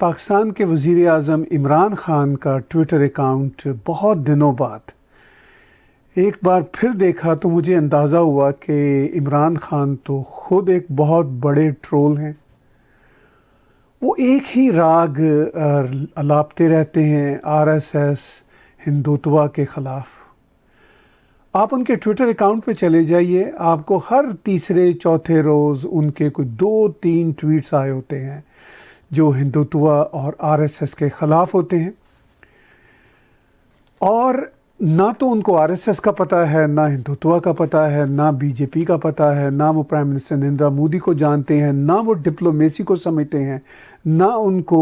پاکستان کے وزیر اعظم عمران خان کا ٹویٹر اکاؤنٹ بہت دنوں بعد ایک بار پھر دیکھا تو مجھے اندازہ ہوا کہ عمران خان تو خود ایک بہت بڑے ٹرول ہیں۔ وہ ایک ہی راگ الاپتے رہتے ہیں RSS ہندوتوا کے خلاف۔ آپ ان کے ٹویٹر اکاؤنٹ پہ چلے جائیے، آپ کو ہر تیسرے چوتھے روز ان کے کوئی 2-3 ٹویٹس آئے ہوتے ہیں جو ہندوتوا اور RSS کے خلاف ہوتے ہیں، اور نہ تو ان کو RSS کا پتہ ہے، نہ ہندوتوا کا پتہ ہے، نہ BJP کا پتہ ہے، نہ وہ پرائم منسٹر نریندر مودی کو جانتے ہیں، نہ وہ ڈپلومیسی کو سمجھتے ہیں، نہ ان کو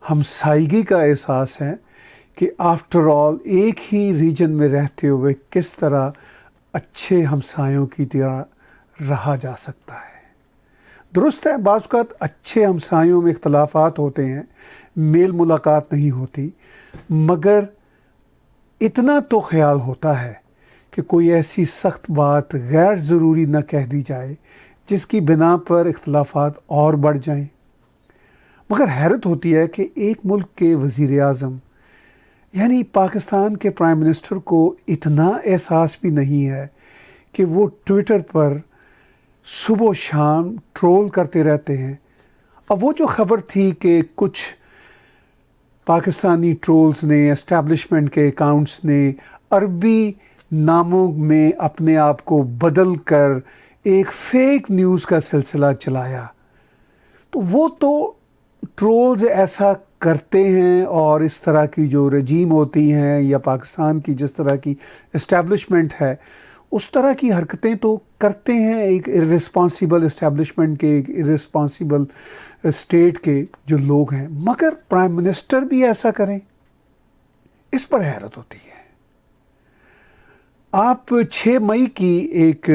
ہمسائیگی کا احساس ہے کہ آفٹر آل ایک ہی ریجن میں رہتے ہوئے کس طرح اچھے ہمسایوں کی طرح رہا جا سکتا ہے۔ درست ہے، بعض اوقات اچھے ہمسایوں میں اختلافات ہوتے ہیں، میل ملاقات نہیں ہوتی، مگر اتنا تو خیال ہوتا ہے کہ کوئی ایسی سخت بات غیر ضروری نہ کہہ دی جائے جس کی بنا پر اختلافات اور بڑھ جائیں۔ مگر حیرت ہوتی ہے کہ ایک ملک کے وزیر اعظم یعنی پاکستان کے پرائم منسٹر کو اتنا احساس بھی نہیں ہے کہ وہ ٹویٹر پر صبح و شام ٹرول کرتے رہتے ہیں۔ اب وہ جو خبر تھی کہ کچھ پاکستانی ٹرولز نے، اسٹیبلشمنٹ کے اکاؤنٹس نے عربی ناموں میں اپنے آپ کو بدل کر ایک فیک نیوز کا سلسلہ چلایا، تو وہ تو ٹرولز ایسا کرتے ہیں، اور اس طرح کی جو رجیم ہوتی ہیں یا پاکستان کی جس طرح کی اسٹیبلشمنٹ ہے اس طرح کی حرکتیں تو کرتے ہیں، ایک ارسپانسیبل اسٹیبلشمنٹ کے، ایک ارسپانسیبل اسٹیٹ کے جو لوگ ہیں، مگر پرائم منسٹر بھی ایسا کریں، اس پر حیرت ہوتی ہے۔ آپ 6 مئی کی ایک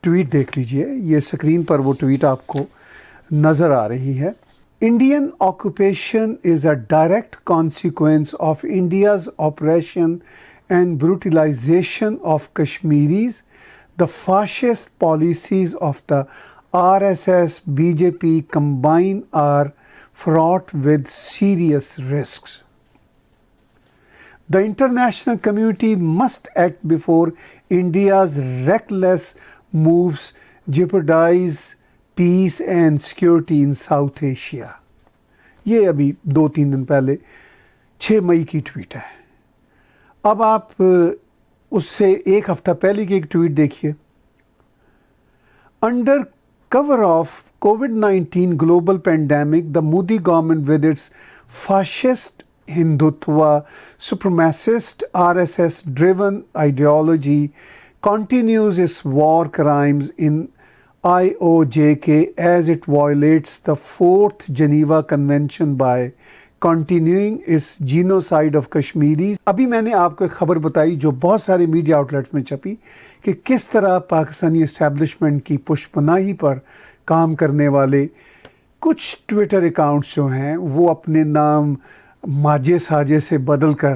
ٹویٹ دیکھ لیجئے، یہ سکرین پر وہ ٹویٹ آپ کو نظر آ رہی ہے۔ Indian occupation is a direct consequence of India's oppression and brutalization of Kashmiris. The fascist policies of the RSS, BJP combined are fraught with serious risks. The international community must act before India's reckless moves jeopardize piece and security in South Asia. یہ ابھی 2-3 دن پہلے 6 مئی کی tweet ہے۔ اب آپ اس سے ایک ہفتہ پہلے کی ایک ٹویٹ دیکھیے۔ Under cover of COVID-19 global pandemic, the Modi government with its fascist Hindutva supremacist RSS driven ideology continues its war crimes in IOJK as it violates the 4th Geneva Convention by continuing its genocide of Kashmiris۔ ابھی میں نے آپ کو ایک خبر بتائی جو بہت سارے میڈیا آؤٹلیٹس میں چھپی کہ کس طرح پاکستانی اسٹیبلشمنٹ کی پشت پناہی پر کام کرنے والے کچھ ٹویٹر اکاؤنٹس جو ہیں وہ اپنے نام ماجے ساجے سے بدل کر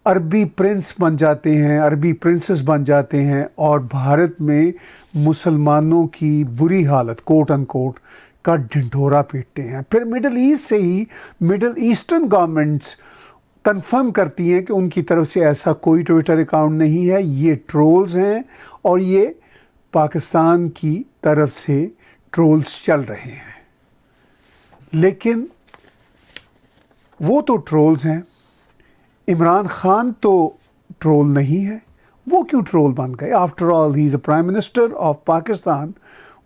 عربی پرنس بن جاتے ہیں، عربی پرنسس بن جاتے ہیں، اور بھارت میں مسلمانوں کی بری حالت کوٹ ان کوٹ کا ڈھنڈورا پیٹتے ہیں۔ پھر مڈل ایسٹ سے ہی مڈل ایسٹرن گورنمنٹس کنفرم کرتی ہیں کہ ان کی طرف سے ایسا کوئی ٹویٹر اکاؤنٹ نہیں ہے، یہ ٹرولز ہیں اور یہ پاکستان کی طرف سے ٹرولز چل رہے ہیں۔ لیکن وہ تو ٹرولز ہیں، عمران خان تو ٹرول نہیں ہے۔ وہ کیوں ٹرول بن گئے؟ After all he is a prime minister of Pakistan,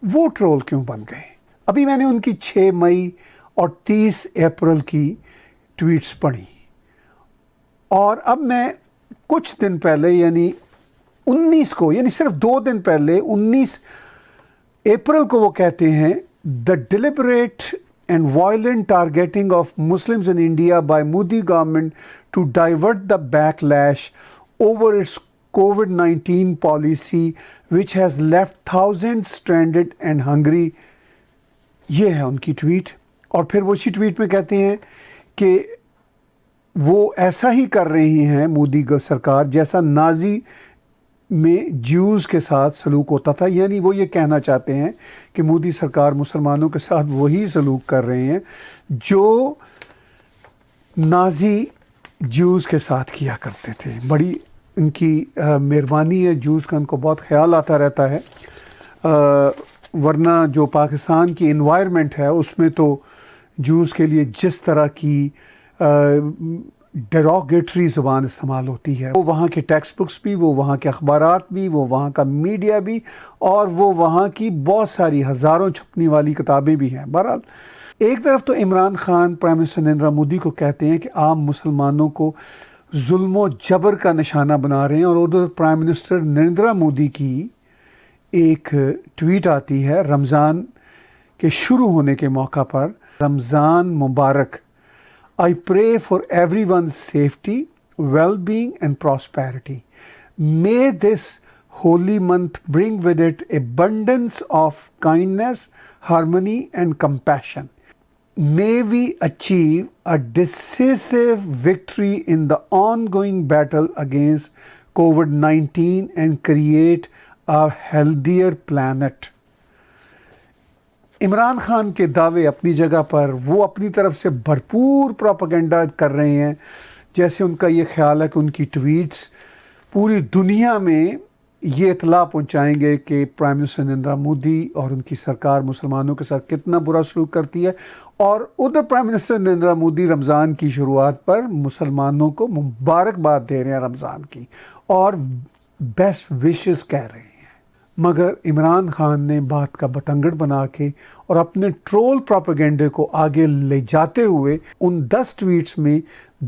وہ ٹرول کیوں بن گئے؟ ابھی میں نے ان کی 6 مئی اور 30 اپریل کی ٹویٹس پڑھی، اور اب میں کچھ دن پہلے یعنی 19 کو، یعنی صرف 2 دن پہلے 19 اپریل کو وہ کہتے ہیں the deliberate and violent targeting of Muslims in India by Modi government to divert the backlash over its COVID-19 policy which has left thousands stranded and hungry۔ یہ ہے ان کی ٹویٹ، اور پھر وہ اسی ٹویٹ میں کہتے ہیں کہ وہ ایسا ہی کر رہی ہیں مودی سرکار جیسا نازی میں جیوز کے ساتھ سلوک ہوتا تھا، یعنی وہ یہ کہنا چاہتے ہیں کہ مودی سرکار مسلمانوں کے ساتھ وہی سلوک کر رہے ہیں جو نازی جوز کے ساتھ کیا کرتے تھے. بڑی ان کی مہربانی ہے، جوز کا ان کو بہت خیال آتا رہتا ہے. ورنہ جو پاکستان کی انوائرمنٹ ہے اس میں تو جوز کے لیے جس طرح کی ڈیروگیٹری زبان استعمال ہوتی ہے، وہ وہاں کے ٹیکسٹ بکس بھی، وہ وہاں کے اخبارات بھی، وہ وہاں کا میڈیا بھی، اور وہ وہاں کی بہت ساری ہزاروں چھپنے والی کتابیں بھی ہیں. بہرحال ایک طرف تو عمران خان پرائم منسٹر نریندر مودی کو کہتے ہیں کہ عام مسلمانوں کو ظلم و جبر کا نشانہ بنا رہے ہیں، اور ادھر پرائم منسٹر نریندر مودی کی ایک ٹویٹ آتی ہے رمضان کے شروع ہونے کے موقع پر: رمضان مبارک. I pray for everyone's safety, well-being and prosperity. May this holy month bring with it abundance of kindness, harmony and compassion. May we achieve a decisive victory in the ongoing battle against COVID-19 and create a healthier planet. Imran Khan کے دعوے اپنی جگہ پر، وہ اپنی طرف سے بھرپور propaganda کر رہے ہیں، جیسے ان کا یہ خیال ہے کہ ان کی ٹویٹس پوری دنیا میں یہ اطلاع پہنچائیں گے کہ پرائم منسٹر نریندر مودی اور ان کی سرکار مسلمانوں کے ساتھ کتنا برا سلوک کرتی ہے. اور ادھر پرائم منسٹر نریندر مودی رمضان کی شروعات پر مسلمانوں کو مبارکباد دے رہے ہیں رمضان کی، اور بیسٹ وشز کہہ رہے ہیں. مگر عمران خان نے بات کا بتنگڑ بنا کے اور اپنے ٹرول پروپیگنڈے کو آگے لے جاتے ہوئے ان 10 ٹویٹس میں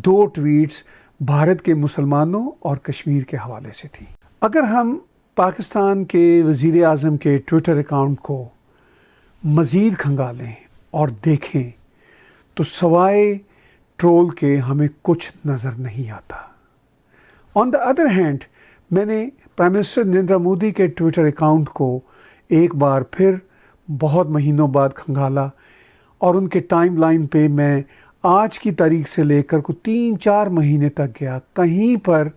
2 ٹویٹس بھارت کے مسلمانوں اور کشمیر کے حوالے سے تھیں. اگر ہم پاکستان کے وزیر اعظم کے ٹویٹر اکاؤنٹ کو مزید کھنگالیں اور دیکھیں تو سوائے ٹرول کے ہمیں کچھ نظر نہیں آتا. آن دا ادر ہینڈ، میں نے پرائم منسٹر نریندر مودی کے ٹویٹر اکاؤنٹ کو ایک بار پھر بہت مہینوں بعد کھنگالا، اور ان کے ٹائم لائن پہ میں آج کی تاریخ سے لے کر 3-4 مہینے تک گیا. کہیں پر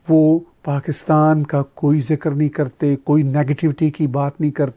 وہ پاکستان کا کوئی ذکر نہیں کرتے، کوئی نیگیٹیوٹی کی بات نہیں کرتے.